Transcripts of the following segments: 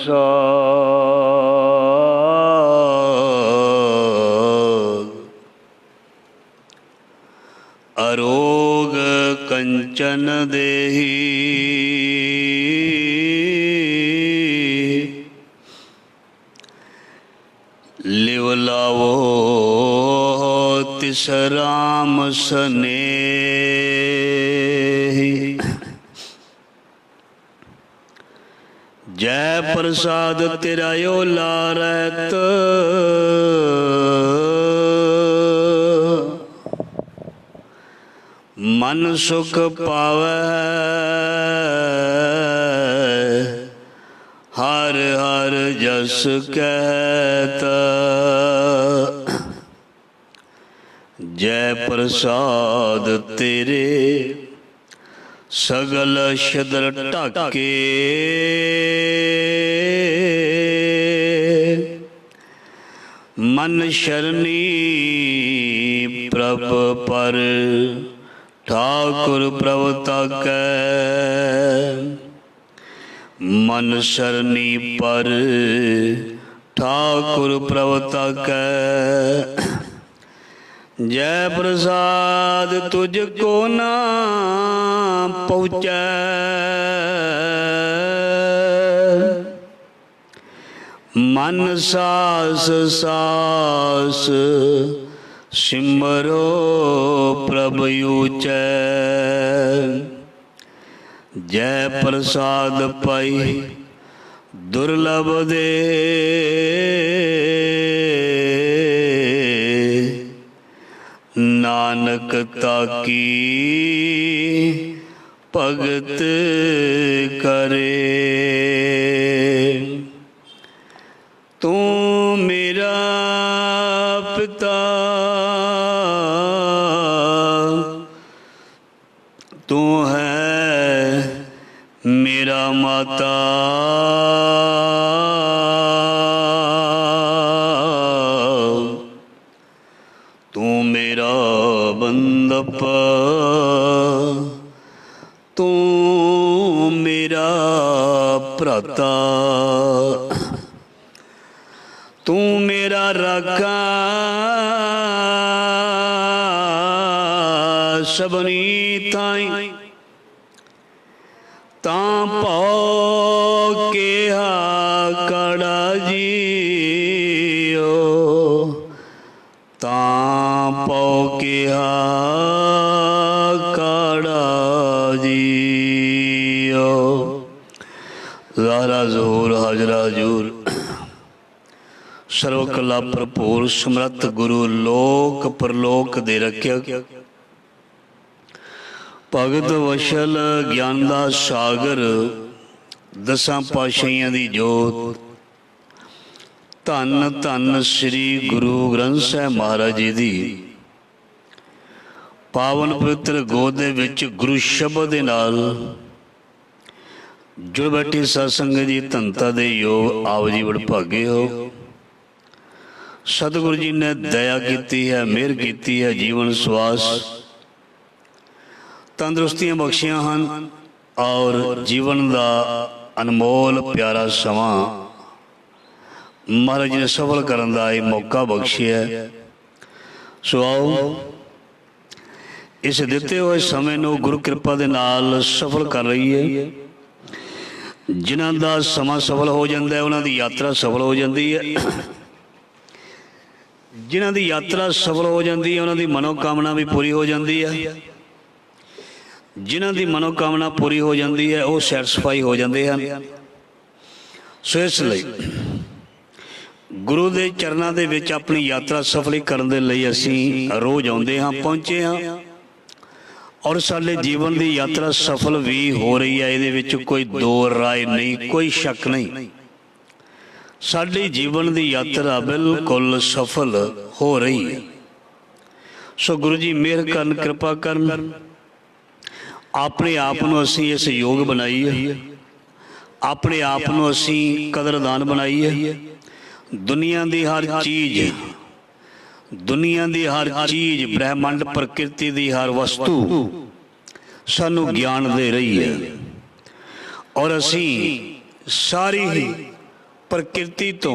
प्रसाद। अरोग कंचन देहि लिव लावो तिस राम स्नेहि। जय प्रसाद तेरा यो लारत मन सुख पावै। हर हर जस कहता जय प्रसाद तेरे सगल शदर ढाके। मन शरणी प्रभ पर ठाकुर प्रभ ताकै। मन शरणी पर ठाकुर प्रभ ताकै। जय प्रसाद तुझको ना पहुँचै। मन सास सास सिमरो प्रभ ऊचै। जय प्रसाद पाई दुर्लभ दे। नानक ताकी भगत करे। तू मेरा पिता तू है मेरा माता। तू मेरा बंदप तू मेरा भ्राता। तू मेरा राखा सबनी थाई। तां भौ के कड़ा जियो। तां भौ के कड़ा जियो। ज़ाहरा ज़हूर हाजरा जूर सर्व कला भरपूर समर्थ गुरु लोक परलोक दे रखियक। भगत वशल ज्ञान दा सागर दसां पातशाहियां दी जोत। धन धन श्री गुरु ग्रंथ साहिब महाराज जी दी पावन पवित्र गोद दे विच गुरु शब्द दे नाल जुड़ बैठी सत्संग जी धनता दे योग आप जी वडभागे हो। सतगुरु जी ने दया की है, मेहर की है, जीवन स्वास तंदुरुस्तियां बख्शियां हैं और जीवन का अनमोल प्यारा समा महाराज जी ने सफल करने का एक मौका बख्शिया। सो आओ इस दिते हुए समय को गुरु कृपा के नाल सफल कर रही है। जिन्हों का समा सफल हो जाता है उन्हों की यात्रा सफल हो जाती है। जिन्हों की यात्रा सफल हो जाती है उन्हों की मनोकामना भी पूरी हो जाती है। जिन्हों की मनोकामना पूरी हो जाती है वो सैटिस्फाई हो जाते हैं। सो इसलिए गुरु के चरणों के विच अपनी यात्रा सफल करने के लिए असी रोज़ आते हाँ, पहुँचे हाँ और साडे जीवन की यात्रा सफल भी हो रही है। ये कोई दो राय नहीं, कोई शक नहीं। साडी जीवन की यात्रा बिल्कुल सफल हो रही है। सो गुरु जी मेहर करन, कृपा करन, अपने आप को असी इस योग बनाइए, अपने आप को असी कदरदान बनाइए। दुनिया की हर चीज़, दुनिया की हर चीज़, ब्रह्मांड प्रकृति की हर वस्तु सानू ज्ञान दे रही है और असी सारी ही प्रकृति तो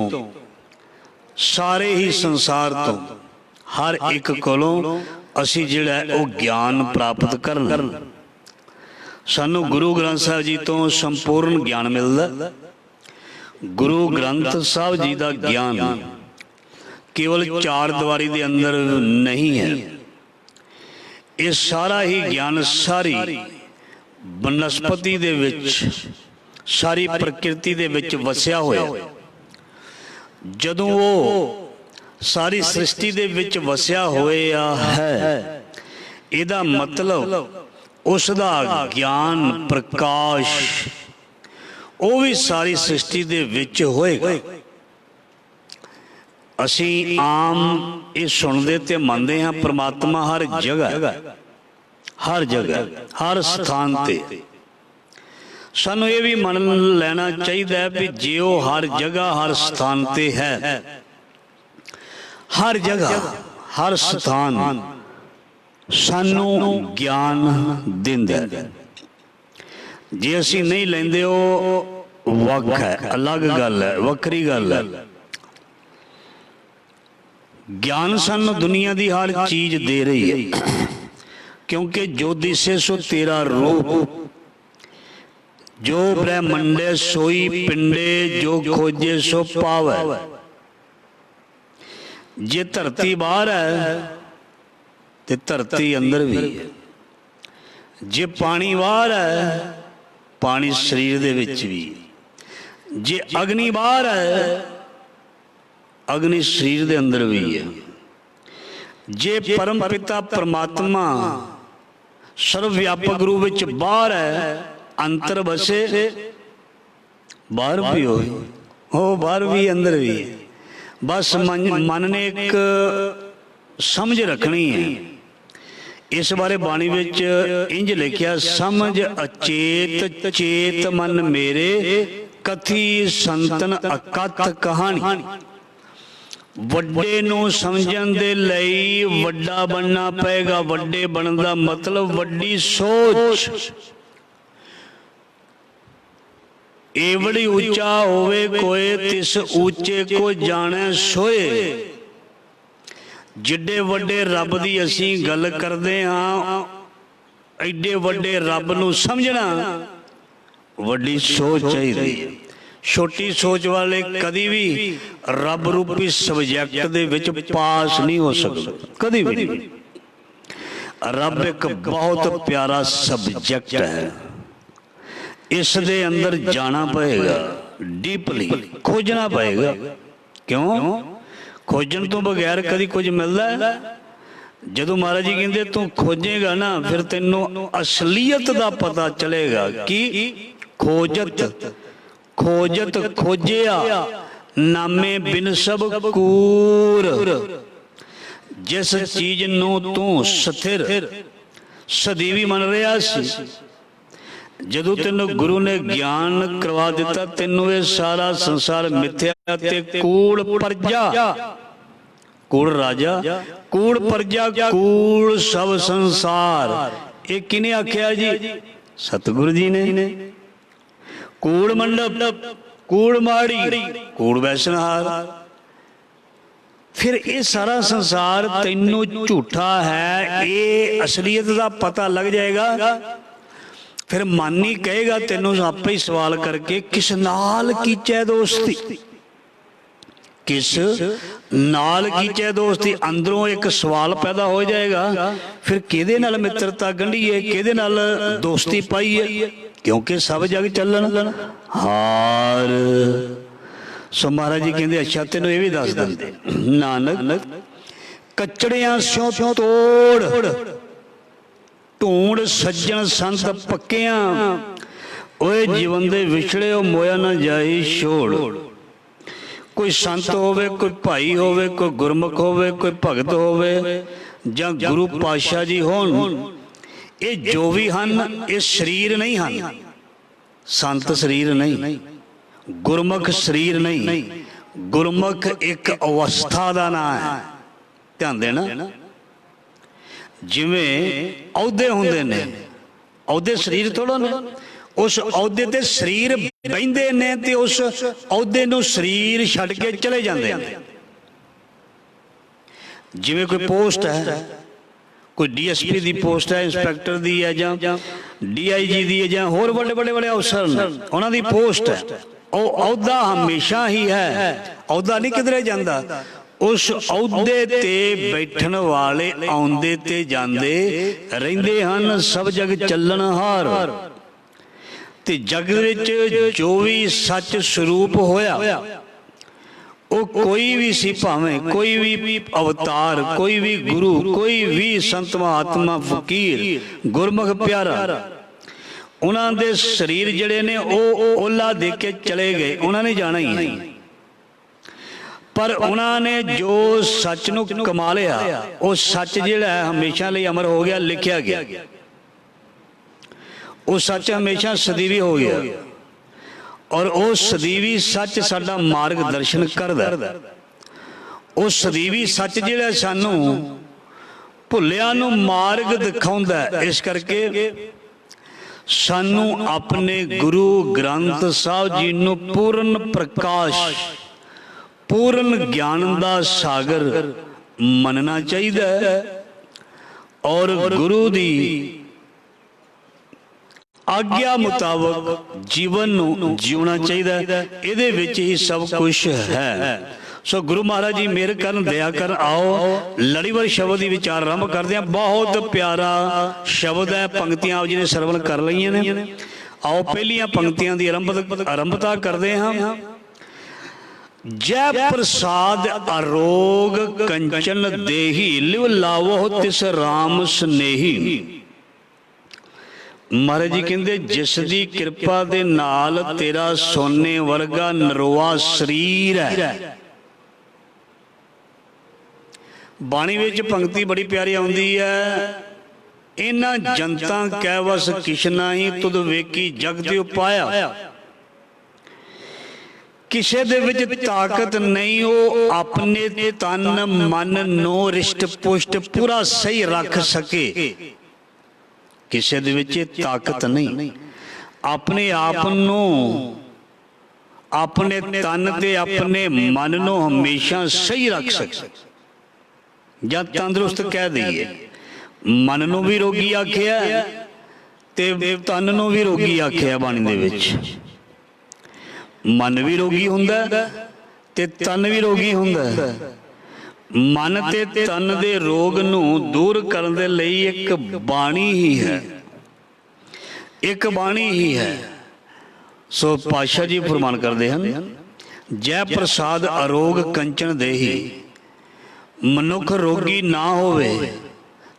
सारे ही संसार तो हर एक कोलों असी जिहड़ा है वो ज्ञान प्राप्त करना। सानू गुरु ग्रंथ साहिब जी तो संपूर्ण ज्ञान मिलता। गुरु ग्रंथ साहिब जी का ज्ञान केवल चार दीवारी के अंदर नहीं है। ये सारा ही ज्ञान सारी बनस्पति दे विच, सारी प्रकृति दे विच वसिया होया। जदों वो सारी सृष्टि दे विच वसिया होया है, इहदा मतलब उसदा ज्ञान प्रकाश वो भी सारी सृष्टि दे विच होएगा। असी आम ये सुनते ते मनते हाँ परमात्मा हर जगह, हर जगह, हर स्थान ते। सानू ये भी मन लेना चाहिए भी जे वो हर जगह हर स्थान ते है, हर जगह हर स्थान सानू ज्ञान दिंदा है। जे असी नहीं लेंदे वो वख है, अलग गल है, वखरी गल है। ज्ञान सानू दुनिया की हर चीज दे रही है, क्योंकि जो दिसे सो तेरा रूप, जो ब्रह्मंडे सोई पिंडे, जो खोजे सो पावे। जे धरती बाहर है तो धरती अंदर भी है। जे पानी बाहर है, पानी शरीर दे विच भी। जे अग्नि बाहर है, अग्नि शरीर दे अंदर भी है। जे परम पिता परमात्मा सर्वव्यापक रूप विच बाहर है, अंतर बसे, बाहर भी हो बाहर भी अंदर भी है। बस मन ने एक समझ रखनी है। इस बारे बाणी विच इंज लिखिया, समझ अचेत चेत मन मेरे, कथी संतन अकथ कहानी। वड्डे नूं समझण दे लई वड्डा बनना पेगा। वड्डे बनन दा मतलब वड्डी सोच। एवड़ी ऊंचा होवे कोई, तिस ऊंचे को जाने सोए। जिड्डे वड्डे रब दी असी गल करदे हां, एडे वड्डे रब नूं समझना वड्डी सोच चाहिदी है। छोटी सोच वाले कदी भी रब रूपी सबजैक्ट दे विच पास नहीं हो सकते, कदी भी नहीं। रब एक बहुत प्यारा सबजैक्ट है। इस दे अंदर जाना पएगा, डीपली खोजना पएगा। क्यों? खोजन तो बगैर कदी कुछ मिलता है? जदों महाराज जी कहते तू खोजेगा ना, फिर तेनों असलीयत का पता चलेगा कि खोजत खोजत खोजिया नामे बिन सब कूर। जिस चीज नूं तू स्थिर सदीवी मन रहा सी, जदों तेनों गुरु ने ज्ञान करवा दिता, तेनों ये सारा संसार मिथ्या ते कूड़ प्रजा, कूड़ राजा, कूड़ प्रजा, कूड़ सब संसार। ये किने आख्या जी? सतगुरु जी ने। कूड़ मंडप, कूड़ माड़ी, कूड़ वैसनहार। फिर ये सारा संसार तेनों झूठा है, ये असलियत का पता लग जाएगा। फिर मन ही कहेगा तेनों आपे ही सवाल करके, किस नाल कीचे दोस्ती, किस नाल कीचे दोस्ती। अंदरों एक सवाल पैदा हो जाएगा, फिर किहदे नाल मित्रता गंढीए, किहदे नाल दोस्ती पाईए, क्योंकि सब जग चलन हार। सो महाराज जी कहते अच्छा तेन ये भी दस देंगे, नानक कचड़ियां स्यों तोड़, ढूंढ सज्जन संत पक्कियां, ओए जीवन दे विछड़े मोया ना जाई छोड़। कोई संत होवे, कोई भाई होवे, कोई गुरमुख होवे, कोई भगत होवे, जां गुरु पातशाह जी होन, ये जो भी हन ये शरीर नहीं हन। संत शरीर नहीं, गुरमुख शरीर नहीं। गुरमुख एक अवस्था का नाम है। ध्यान देना, जिवें औहदे हुंदे ने, औहदे शरीर थोड़ा ने। उस अहुदे ते शरीर बहिंदे ने ते उस अहुदे नूं शरीर छड्ड के चले जांदे ने। जिवें कोई पोस्ट है, कोई DSP की पोस्ट है, इंस्पैक्टर की है, जां DIG की है, जां होर बड़े बड़े बड़े अफसर ने उन्हां दी पोस्ट है, वो अहुदा हमेशा ही है, अहुदा नहीं किधरे जांदा। उस अहुदे ते बैठण वाले आउंदे ते जांदे रहिंदे हन, सब जग चलणहार। ते जग विच जो भी सच स्वरूप होया वो कोई भी सी, भावें कोई भी अवतार, कोई भी गुरु, कोई भी संत महात्मा फकीर गुरमुख प्यारा, उन्हां दे शरीर जिहड़े ने वो ओला दे के चले गए, उन्होंने जाना ही नहीं। पर उन्होंने जो सच नूं कमा लिया, वो सच जिहड़ा है हमेशा लिए अमर हो गया, लिखिया गया। वो सच हमेशा सदीवी हो गया और वो सदीवी सच साडा मार्गदर्शन करदा। वो सदीवी सच जिहड़ा सानू भुलिया नूं मार्ग दिखाउंदा। इस करके सानू अपने गुरु ग्रंथ साहब जी नूं पूर्ण प्रकाश, पूर्ण ज्ञान दा सागर मनना चाहिए और गुरु दी आग्या मुताबक जीवन नूं जीना चाहिए। इहदे विच ही सब कुछ है। सो गुरु महाराज जी मेहर करन, दया करन। आओ लड़ीवार शब्द की विचार आरंभ करते हैं। बहुत प्यारा शब्द है, पंक्तियां आप जी ने सरवण कर लईआं ने। आओ पहलियां पंक्तियां की आरंभता करते हैं। जय प्रसाद अरोग कंचन देही, लिव लावो तिस राम स्नेही। महाराज जी कहते जिस दी कृपा दे नाल तेरा सोने वर्गा नरोआ शरीर है। बाणी विच पंक्ति बड़ी प्यारी आउंदी है। इन्हां जनता कै वस किशना ही तुद वेखी जग ते उपाया। किसे दे विच ताकत नहीं, वो अपने तन मन नो रिष्ट पुष्ट पूरा सही रख सके। किसी दे विच ताकत नहीं, अपने आप नूं, अपने तन ते अपने मन नूं हमेशा सही रख सके। या तंदुरुस्त कह दईए, मन नूं भी रोगी आखिया ते तन नूं भी रोगी आखिया। बाणी दे विच मन भी रोगी हुंदा ते तन भी रोगी हुंदा। मन ते तन दे रोग नूं दूर करन दे लई एक बाणी ही है, एक बाणी ही है। सो पातशाह जी फरमान करते हैं, जय प्रसाद अरोग कंचन देही। मनुख रोगी ना होवे,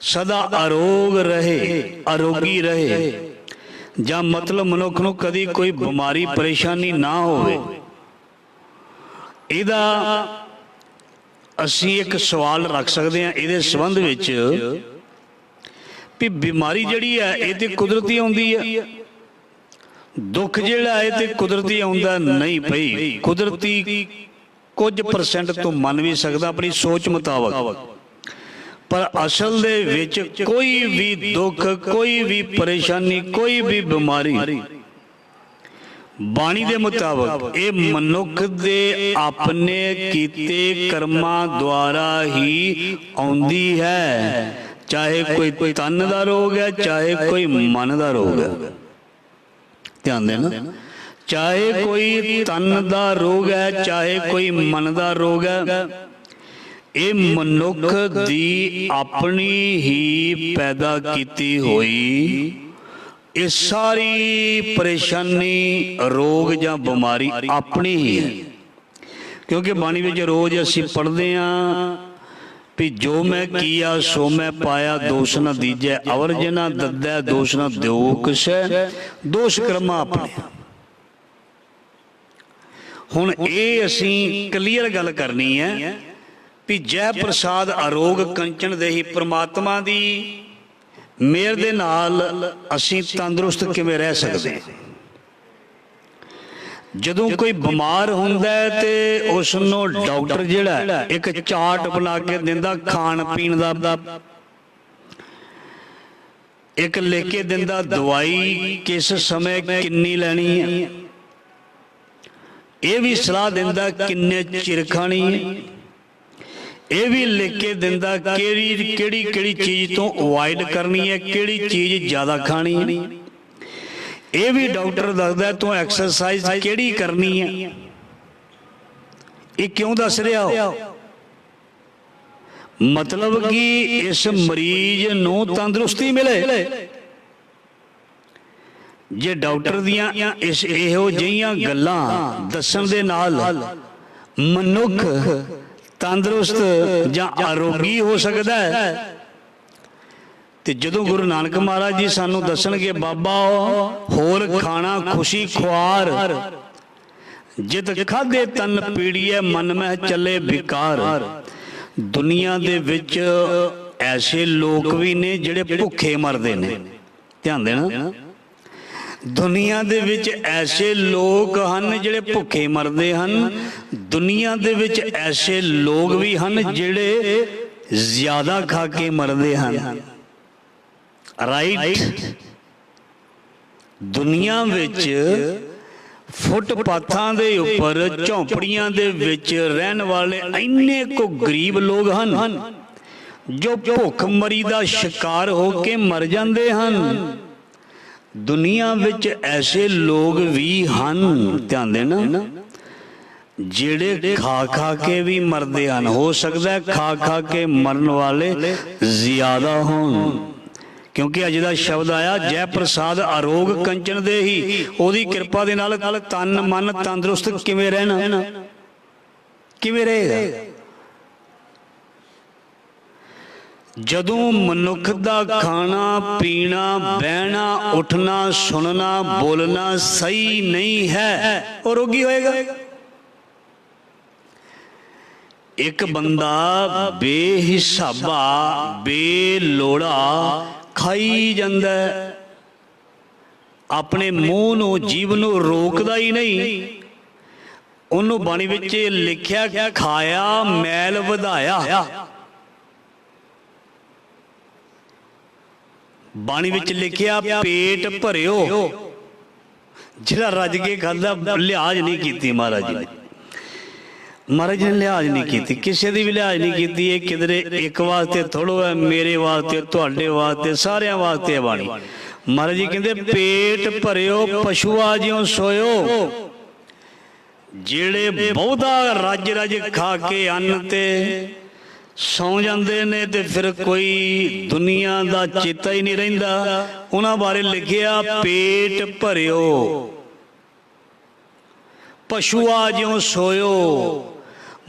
सदा अरोग रहे, अरोगी रहे। जां मतलब मनुख नूं कदी कोई बीमारी परेशानी ना होवे। इहदा असी एक सवाल रख सकते हैं इहदे संबंध विच भी बीमारी जिहड़ी है ये तो कुदरती आउंदी है, दुख जिहड़ा है ते कुदरती आउंदा नहीं। पई कुदरती कुछ परसेंट तो मन भी सकदा अपनी सोच मुताबक, पर असल दे विच कोई भी दुख, कोई भी परेशानी, कोई भी बीमारी बाणी दे मुताबक ये मनुख दे अपने कीते कर्मां द्वारा ही आउंदी है। चाहे कोई तन दा रोग है, चाहे कोई मन दा रोग है। ध्यान देना, चाहे कोई तन दा रोग है, चाहे कोई मन दा रोग है। ये मनुख दी अपनी ही पैदा कीती हुई ये सारी परेशानी, रोग या बीमारी अपनी ही है। क्योंकि बाणी विच रोज असी पढ़ते हैं भी जो मैं किया सो मैं पाया, दोष न दीजै अवर जिना दद्दै, दोष न द्यो किसै, दोष कर्मा अपने। हुण ये असी क्लीयर गल करनी है भी जय प्रसाद अरोग कंचन देही। परमात्मा दी मेहर दे नाल असी तंदुरुस्त किवें रह सकते हैं। जदों कोई बीमार हुंदा है ते उसनों डॉक्टर जिहड़ा एक चार्ट बना के दिंदा खाण पीण दा ਇੱਕ ਲਿਖ ਕੇ ਦਿੰਦਾ ਦਵਾਈ ਕਿਸ ਸਮੇਂ ਕਿੰਨੀ ਲੈਣੀ ਹੈ, ਇਹ ਵੀ ਸਲਾਹ ਦਿੰਦਾ ਕਿੰਨੇ ਚਿਰ ਖਾਣੀ ਹੈ, ਇਹ ਵੀ ਲਿਖ ਕੇ ਦਿੰਦਾ ਕਿਹੜੀ ਕਿਹੜੀ ਕਿਹੜੀ ਚੀਜ਼ ਤੋਂ ਅਵੋਇਡ ਕਰਨੀ ਹੈ, ਕਿਹੜੀ ਚੀਜ਼ ਜ਼ਿਆਦਾ ਖਾਣੀ ਹੈ। ਇਹ ਵੀ ਡਾਕਟਰ ਦੱਸਦਾ ਤੂੰ ਐਕਸਰਸਾਈਜ਼ ਕਿਹੜੀ ਕਰਨੀ ਹੈ। ਇਹ ਕਿਉਂ ਦੱਸ ਰਿਹਾ ਹੋ? ਮਤਲਬ ਕਿ ਇਸ ਮਰੀਜ਼ ਨੂੰ ਤੰਦਰੁਸਤੀ ਮਿਲੇ। ਜੇ ਡਾਕਟਰ ਦੀਆਂ ਇਹੋ ਜਿਹੀਆਂ ਗੱਲਾਂ ਦੱਸਣ ਦੇ ਨਾਲ ਮਨੁੱਖ ਤੰਦਰੁਸਤ ਜਾਂ ਆਰੋਗੀ ਹੋ ਸਕਦਾ ਹੈ, ਤੇ ਜਦੋਂ ਗੁਰੂ ਨਾਨਕ ਮਹਾਰਾਜ ਜੀ ਸਾਨੂੰ ਦੱਸਣਗੇ ਬਾਬਾ ਹੋਰ ਖਾਣਾ ਖੁਸ਼ੀ ਖੁਆਰ, ਜਿਤ ਖਾਧੇ ਤਨ ਪੀੜੀਏ ਮਨ ਮਹਿ ਚੱਲੇ ਵਿਕਾਰ। ਦੁਨੀਆ ਦੇ ਵਿੱਚ ਐਸੇ ਲੋਕ ਵੀ ਨੇ ਜਿਹੜੇ ਭੁੱਖੇ ਮਰਦੇ ਨੇ, ਧਿਆਨ ਦੇਣਾ। ਦੁਨੀਆ ਦੇ ਵਿੱਚ ਐਸੇ ਲੋਕ ਹਨ ਜਿਹੜੇ ਭੁੱਖੇ ਮਰਦੇ ਹਨ। ਦੁਨੀਆ ਦੇ ਵਿੱਚ ਐਸੇ ਲੋਕ ਵੀ ਹਨ ਜਿਹੜੇ ਜ਼ਿਆਦਾ ਖਾ ਕੇ ਮਰਦੇ ਹਨ। ਰਾਈਟ? ਦੁਨੀਆ ਵਿੱਚ ਫੁੱਟਪਾਥਾਂ ਦੇ ਉੱਪਰ ਝੌਂਪੜੀਆਂ ਦੇ ਵਿੱਚ ਰਹਿਣ ਵਾਲੇ ਇੰਨੇ ਕੁ ਗਰੀਬ ਲੋਕ ਹਨ ਜੋ ਭੁੱਖਮਰੀ ਦਾ ਸ਼ਿਕਾਰ ਹੋ ਕੇ ਮਰ ਜਾਂਦੇ ਹਨ। ਦੁਨੀਆ ਵਿੱਚ ਐਸੇ ਲੋਕ ਵੀ ਹਨ, ਧਿਆਨ ਦੇਣਾ, ਜਿਹੜੇ ਖਾ ਖਾ ਕੇ ਵੀ ਮਰਦੇ ਹਨ। ਹੋ ਸਕਦਾ ਖਾ ਖਾ ਕੇ ਮਰਨ ਵਾਲੇ ਜ਼ਿਆਦਾ ਹੋਣ, ਕਿਉਂਕਿ ਅੱਜ ਦਾ ਸ਼ਬਦ ਆਇਆ ਜੈ ਪ੍ਰਸਾਦ ਆਰੋਗ ਕੰਚਨ ਦੇ ਹੀ। ਉਹਦੀ ਕਿਰਪਾ ਦੇ ਨਾਲ ਤਨ ਮਨ ਤੰਦਰੁਸਤ ਕਿਵੇਂ ਰਹਿਣਾ, ਕਿਵੇਂ ਰਹੇਗਾ? ਜਦੋਂ ਮਨੁੱਖ ਦਾ ਖਾਣਾ ਪੀਣਾ ਬਹਿਣਾ ਉੱਠਣਾ ਸੁਣਨਾ ਬੋਲਣਾ ਸਹੀ ਨਹੀਂ ਹੈ, ਉਹ ਰੋਗੀ ਹੋਏਗਾ। ਇੱਕ ਬੰਦਾ ਬੇਹਿਸਾਬਾ ਬੇਲੋੜਾ ਖਾਈ ਜਾਂਦਾ, ਆਪਣੇ ਮੂੰਹ ਨੂੰ ਜੀਭ ਨੂੰ ਰੋਕਦਾ ਹੀ ਨਹੀਂ। ਉਹਨੂੰ ਬਾਣੀ ਵਿੱਚ ਲਿਖਿਆ ਖਾਇਆ ਮੈਲ ਵਧਾਇਆ। ਬਾਣੀ ਵਿੱਚ ਲਿਖਿਆ ਪੇਟ ਭਰਿਓ। ਜਿਹੜਾ ਰੱਜ ਕੇ ਖਾਂਦਾ ਲਿਹਾਜ਼ ਨਹੀਂ ਕੀਤੀ ਮਹਾਰਾਜ ਜੀ ਨੇ। ਮਹਾਰਾਜ ਨੇ ਲਿਹਾਜ਼ ਨਹੀਂ ਕੀਤੀ, ਕਿਸੇ ਦੀ ਵੀ ਲਿਹਾਜ਼ ਨਹੀਂ ਕੀਤੀ। ਇਹ ਕਿਧਰੇ ਇੱਕ ਵਾਸਤੇ ਥੋੜ੍ਹਾ ਹੈ, ਮੇਰੇ ਵਾਸਤੇ, ਤੁਹਾਡੇ ਵਾਸਤੇ, ਸਾਰਿਆਂ ਵਾਸਤੇ ਹੈ ਬਾਣੀ। ਮਹਾਰਾਜ ਜੀ ਕਹਿੰਦੇ ਪੇਟ ਭਰਿਓ ਪਸ਼ੂਆ ਜਿਉਂ ਸੋਇਓ। ਜਿਹੜੇ ਬਹੁਤਾ ਰੱਜ ਰੱਜ ਖਾ ਕੇ ਅੰਨ ਤੇ ਸੌ ਜਾਂਦੇ ਨੇ ਤੇ ਫਿਰ ਕੋਈ ਦੁਨੀਆ ਦਾ ਚੇਤਾ ਹੀ ਨਹੀਂ ਰਹਿੰਦਾ। ਉਹਨਾਂ ਬਾਰੇ ਲਿਖਿਆ ਪੇਟ ਭਰਿਓ ਪਸ਼ੂਆ ਜਿਉਂ ਸੋਇਓ।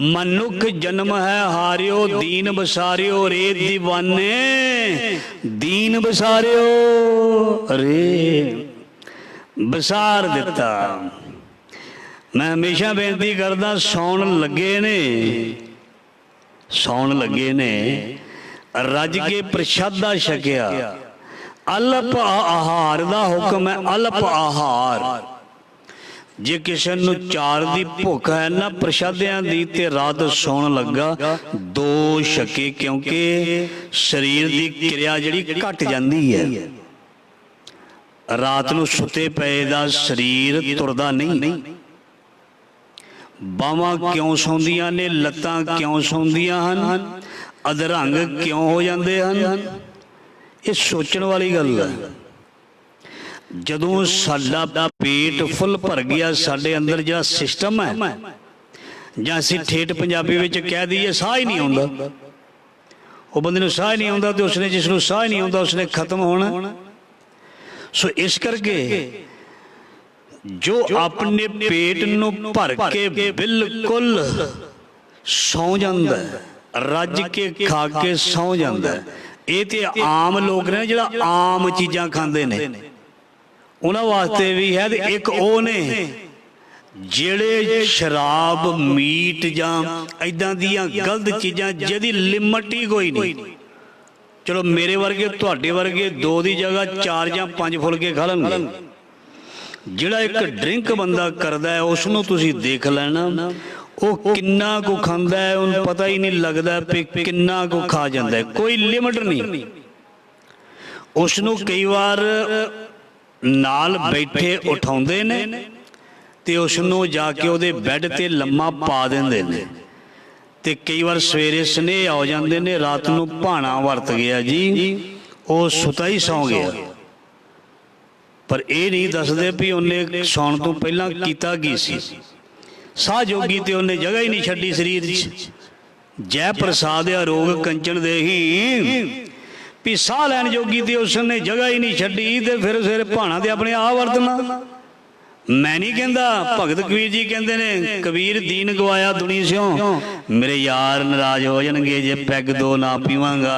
ਮਨੁੱਖ ਜਨਮ ਹੈ ਹਾਰਿਓ ਦੀਨ ਬਸਾਰਿਓ ਰੇ ਦੀਵਾਨੇ ਦੀਨ ਬਸਾਰਿਓ ਰੇ। ਬਸਾਰ ਦਿੱਤਾ। ਮੈਂ ਹਮੇਸ਼ਾ ਬੇਨਤੀ ਕਰਦਾ, ਸੌਣ ਲੱਗੇ ਨੇ, ਸੌਣ ਲੱਗੇ ਨੇ, ਰੱਜ ਕੇ ਪ੍ਰਸ਼ਾਦਾ ਛਕਿਆ। ਅਲਪ ਆਹਾਰ ਦਾ ਹੁਕਮ ਹੈ, ਅਲਪ ਆਹਾਰ। ਜੇ ਕਿਸੇ ਨੂੰ ਚਾਰ ਦੀ ਭੁੱਖ ਹੈ ਨਾ ਪ੍ਰਸ਼ਾਦਿਆਂ ਦੀ, ਤੇ ਰਾਤ ਸੌਣ ਲੱਗਾ ਦੋ ਛਕੇ, ਕਿਉਂਕਿ ਸਰੀਰ ਦੀ ਕਿਰਿਆ ਜਿਹੜੀ ਘਟ ਜਾਂਦੀ ਹੈ। ਰਾਤ ਨੂੰ ਸੁੱਤੇ ਪਏ ਦਾ ਸਰੀਰ ਤੁਰਦਾ ਨਹੀਂ। ਬਾਹਾਂ ਕਿਉਂ ਸੌਂਦੀਆਂ ਨੇ, ਲੱਤਾਂ ਕਿਉਂ ਸੌਂਦੀਆਂ ਹਨ, ਅਧਰੰਗ ਕਿਉਂ ਹੋ ਜਾਂਦੇ ਹਨ? ਇਹ ਸੋਚਣ ਵਾਲੀ ਗੱਲ ਹੈ। ਜਦੋਂ ਸਾਡਾ ਪੇਟ ਫੁੱਲ ਭਰ ਗਿਆ, ਸਾਡੇ ਅੰਦਰ ਜਿਹੜਾ ਸਿਸਟਮ ਹੈ, ਜਾਂ ਅਸੀਂ ਠੇਠ ਪੰਜਾਬੀ ਵਿੱਚ ਕਹਿ ਦਈਏ ਸਾਹ ਹੀ ਨਹੀਂ ਆਉਂਦਾ। ਉਹ ਬੰਦੇ ਨੂੰ ਸਾਹ ਹੀ ਨਹੀਂ ਆਉਂਦਾ, ਤੇ ਉਸਨੇ ਜਿਸ ਨੂੰ ਸਾਹ ਹੀ ਨਹੀਂ ਆਉਂਦਾ ਉਸਨੇ ਖਤਮ ਹੋਣਾ। ਸੋ ਇਸ ਕਰਕੇ ਜੋ ਆਪਣੇ ਪੇਟ ਨੂੰ ਭਰ ਕੇ ਬਿਲਕੁਲ ਸੌਂ ਜਾਂਦਾ, ਰੱਜ ਕੇ ਖਾ ਕੇ ਸੌਂ ਜਾਂਦਾ, ਇਹ ਤੇ ਆਮ ਲੋਕ ਨੇ ਜਿਹੜਾ ਆਮ ਚੀਜ਼ਾਂ ਖਾਂਦੇ ਨੇ, ਉਹਨਾਂ ਵਾਸਤੇ ਵੀ ਹੈ। ਤੇ ਇੱਕ ਉਹ ਨੇ ਜਿਹੜੇ ਸ਼ਰਾਬ ਮੀਟ ਜਾਂ ਇੱਦਾਂ ਦੀਆਂ ਗਲਤ ਚੀਜ਼ਾਂ ਜਿਹਦੀ ਲਿਮਟ ਹੀ ਕੋਈ ਨਹੀਂ। ਚਲੋ ਮੇਰੇ ਵਰਗੇ ਤੁਹਾਡੇ ਵਰਗੇ ਦੋ ਦੀ ਜਗ੍ਹਾ 4 ਜਾਂ 5 ਫੁਲਕੇ ਖਾ ਲੈਣਗੇ। ਜਿਹੜਾ ਇੱਕ ਡਰਿੰਕ ਬੰਦਾ ਕਰਦਾ ਹੈ ਉਸ ਨੂੰ ਤੁਸੀਂ ਦੇਖ ਲੈਣਾ, ਉਹ ਕਿੰਨਾ ਕੁ ਖਾਂਦਾ ਹੈ ਉਹਨੂੰ ਪਤਾ ਹੀ ਨਹੀਂ ਲੱਗਦਾ ਕਿ ਕਿੰਨਾ ਕੁ ਖਾ ਜਾਂਦਾ ਹੈ, ਕੋਈ ਲਿਮਟ ਨਹੀਂ। ਉਸ ਨੂੰ ਕਈ ਵਾਰ ਨਾਲ ਬੈਠੇ ਉਠਾਉਂਦੇ ਨੇ ਤੇ ਉਸ ਨੂੰ ਜਾ ਕੇ ਉਹਦੇ ਬੈੱਡ ਤੇ ਲੰਮਾ ਪਾ ਦਿੰਦੇ ਨੇ। ਤੇ ਕਈ ਵਾਰ ਸਵੇਰੇ ਸੁਨੇਹੇ ਆ ਜਾਂਦੇ ਨੇ, ਰਾਤ ਨੂੰ ਭਾਣਾ ਵਰਤ ਗਿਆ ਜੀ, ਉਹ ਸੁਤਾ ਹੀ ਸੌਂ ਗਿਆ। ਪਰ ਇਹ ਨਹੀਂ ਦੱਸਦੇ ਵੀ ਉਹਨੇ ਸੌਣ ਤੋਂ ਪਹਿਲਾਂ ਕੀਤਾ ਕੀ ਸੀ। ਸਾਹ ਜੋਗੀ ਤੇ ਉਹਨੇ ਜਗ੍ਹਾ ਹੀ ਨਹੀਂ ਛੱਡੀ ਸਰੀਰ 'ਚ। ਜੈ ਪ੍ਰਸਾਦ ਅਰੋਗ ਕੰਚਨ ਦੇਹੀ, ਵੀ ਸਾਹ ਲੈਣ ਜੋਗੀ ਤੇ ਉਸਨੇ ਜਗ੍ਹਾ ਹੀ ਨਹੀਂ ਛੱਡੀ ਤੇ ਫਿਰ ਸਵੇਰੇ ਭਾਣਾ ਤੇ ਆਪਣੇ ਆਪ ਵਰਤਣਾ। ਮੈਂ ਨਹੀਂ ਕਹਿੰਦਾ, ਭਗਤ ਕਬੀਰ ਜੀ ਕਹਿੰਦੇ ਨੇ, ਕਬੀਰ ਦੀਨ ਗਵਾਇਆ ਦੁਨੀ ਸਿਓ, ਮੇਰੇ ਯਾਰ ਨਾਰਾਜ਼ ਹੋ ਜਾਣਗੇ ਜੇ ਪੈਗ ਦੋ ਨਾ ਪੀਵਾਂਗਾ।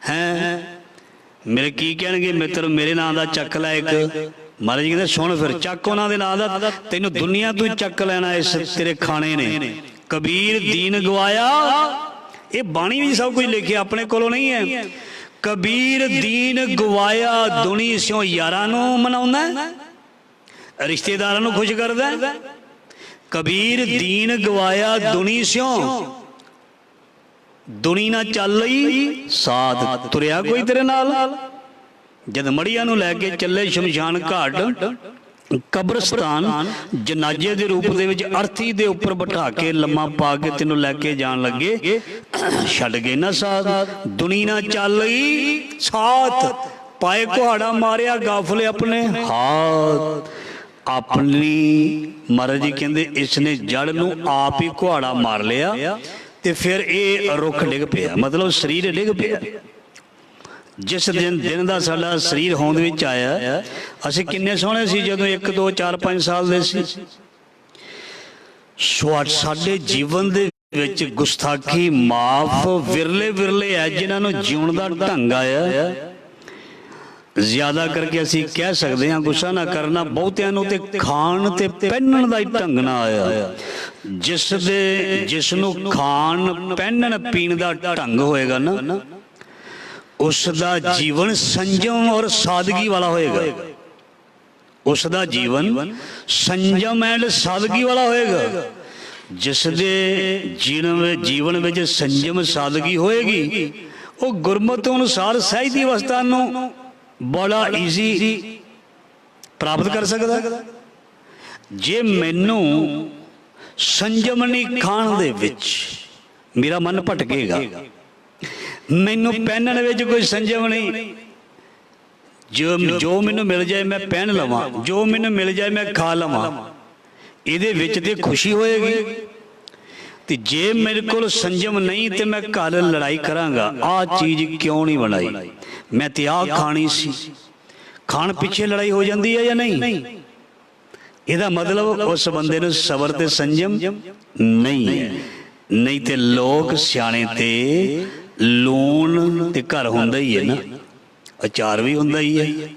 ਹੈਂ ਮੇਰੇ ਕੀ ਕਹਿਣਗੇ, ਮਿੱਤਰ ਮੇਰੇ ਨਾਂ ਦਾ ਚੱਕ ਲੈ ਇੱਕ। ਮਹਾਰਾਜ ਜੀ ਕਹਿੰਦੇ ਸੁਣ ਫਿਰ ਚੱਕ ਉਹਨਾਂ ਦੇ ਨਾਂ ਦਾ, ਤੈਨੂੰ ਦੁਨੀਆ ਤੋਂ ਚੱਕ ਲੈਣਾ ਇਸ ਤੇਰੇ ਖਾਣੇ ਨੇ। ਕਬੀਰ ਦੀਨ ਗਵਾਇਆ, ਇਹ ਬਾਣੀ ਵੀ ਸਭ ਕੁਝ ਲਿਖਿਆ, ਆਪਣੇ ਕੋਲੋਂ ਨਹੀਂ ਹੈ। ਕਬੀਰ ਦੀਨ ਗਵਾਇਆ ਦੁਨੀ ਸਿਓ, ਯਾਰਾਂ ਨੂੰ ਮਨਾਉਂਦਾ, ਰਿਸ਼ਤੇਦਾਰਾਂ ਨੂੰ ਖੁਸ਼ ਕਰਦਾ। ਕਬੀਰ ਦੀਨ ਗਵਾਇਆ ਦੁਨੀ ਸਿਓ, ਦੁਨੀ ਨਾ ਚੱਲ ਲਈ ਸਾਧ, ਤੁਰਿਆ ਕੋਈ ਤੇਰੇ ਨਾਲ। ਜਦ ਮੜੀਆਂ ਨੂੰ ਲੈ ਕੇ ਚੱਲੇ ਸ਼ਮਸ਼ਾਨ ਘਾਟ, ਕਬਰਸਤਾਨ, ਜਨਾਜੇ ਦੇ ਰੂਪ ਦੇ ਵਿੱਚ ਅਰਥੀ ਦੇ ਉੱਪਰ ਬਿਠਾ ਕੇ ਲੰਮਾ ਪਾ ਕੇ ਤੈਨੂੰ ਲੈ ਕੇ ਜਾਣ ਲੱਗੇ, ਛੱਡ ਗਏ ਨਾ ਸਾਧ। ਦੁਨੀ ਨਾ ਚੱਲ ਲਈ ਸਾਥ, ਪਾਏ ਕੁਹਾੜਾ ਮਾਰਿਆ ਗਾਫਲੇ ਆਪਣੇ ਹਾਥ। ਆਪਣੀ ਮਹਾਰਾਜ ਜੀ ਕਹਿੰਦੇ ਇਸ ਨੇ ਜੜ ਨੂੰ ਆਪ ਹੀ ਕੁਹਾੜਾ ਮਾਰ ਲਿਆ ਤੇ ਫਿਰ ਇਹ ਰੁੱਖ ਡਿੱਗ ਪਿਆ, ਮਤਲਬ ਸਰੀਰ ਡਿੱਗ ਪਿਆ। ਜਿਸ ਦਿਨ ਦਾ ਸਾਡਾ ਸਰੀਰ ਹੋਂਦ ਵਿੱਚ ਆਇਆ, ਅਸੀਂ ਕਿੰਨੇ ਸੋਹਣੇ ਸੀ ਜਦੋਂ 1 2 4 5 ਸਾਲ ਦੇ ਸੀ। ਸਾਡੇ ਜੀਵਨ ਦੇ ਵਿੱਚ ਗੁਸਤਾਖੀ ਮਾਫ, ਵਿਰਲੇ ਵਿਰਲੇ ਹੈ ਜਿਨ੍ਹਾਂ ਨੂੰ ਜਿਉਣ ਦਾ ਢੰਗ ਆਇਆ। ਜ਼ਿਆਦਾ ਕਰਕੇ ਅਸੀਂ ਕਹਿ ਸਕਦੇ ਹਾਂ, ਗੁੱਸਾ ਨਾ ਕਰਨਾ, ਬਹੁਤਿਆਂ ਨੂੰ ਤੇ ਖਾਣ ਤੇ ਪਹਿਨਣ ਦਾ ਹੀ ਢੰਗ ਨਾ ਆਇਆ। ਜਿਸ ਨੂੰ ਖਾਣ ਪਹਿਨਣ ਪੀਣ ਦਾ ਢੰਗ ਹੋਏਗਾ ਨਾ, ਉਸ ਦਾ ਜੀਵਨ ਸੰਜਮ ਔਰ ਸਾਦਗੀ ਵਾਲਾ ਹੋਏਗਾ। ਉਸ ਦਾ ਜੀਵਨ ਸੰਜਮ ਐਂਡ ਸਾਦਗੀ ਵਾਲਾ ਹੋਏਗਾ। ਜਿਸ ਦੇ ਜੀਵਨ ਵਿੱਚ ਸੰਜਮ ਸਾਦਗੀ ਹੋਏਗੀ, ਉਹ ਗੁਰਮਤਿ ਅਨੁਸਾਰ ਸਹਿਜ ਦੀ ਅਵਸਥਾ ਨੂੰ ਬੜਾ ਈਜ਼ੀ ਪ੍ਰਾਪਤ ਕਰ ਸਕਦਾ। ਜੇ ਮੈਨੂੰ ਸੰਜਮ ਨਹੀਂ ਖਾਣ ਦੇ ਵਿੱਚ, ਮੇਰਾ ਮਨ ਭਟਕੇਗਾ। ਮੈਨੂੰ ਪਹਿਨਣ ਵਿੱਚ ਕੋਈ ਸੰਜਮ ਨਹੀਂ, ਜੋ ਮੈਨੂੰ ਮਿਲ ਜਾਏ ਮੈਂ ਪਹਿਨ ਲਵਾਂ, ਜੋ ਮੈਨੂੰ ਮਿਲ ਜਾਏ ਮੈਂ ਖਾ ਲਵਾਂ, ਇਹਦੇ ਵਿੱਚ ਤੇ ਖੁਸ਼ੀ ਹੋਏਗੀ। ਤੇ ਜੇ ਮੇਰੇ ਕੋਲ ਸੰਜਮ ਨਹੀਂ ਤੇ ਮੈਂ ਘਰ ਲੜਾਈ ਕਰਾਂਗਾ, ਆਹ ਚੀਜ਼ ਕਿਉਂ ਨਹੀਂ ਬਣਾਈ, ਮੈਂ ਤੇ ਆਹ ਖਾਣੀ ਸੀ। ਖਾਣ ਪਿੱਛੇ ਲੜਾਈ ਹੋ ਜਾਂਦੀ ਹੈ ਜਾਂ ਨਹੀਂ? ਇਹਦਾ ਮਤਲਬ ਉਸ ਬੰਦੇ ਨੂੰ ਸਬਰ ਤੇ ਸੰਜਮ ਨਹੀਂ ਹੈ। ਨਹੀਂ ਤੇ ਲੋਕ ਸਿਆਣੇ ਤੇ ਲੂਣ ਤੇ ਘਰ ਹੁੰਦਾ ਹੀ ਹੈ ਨਾ, ਅਚਾਰ ਵੀ ਹੁੰਦਾ ਹੀ ਹੈ,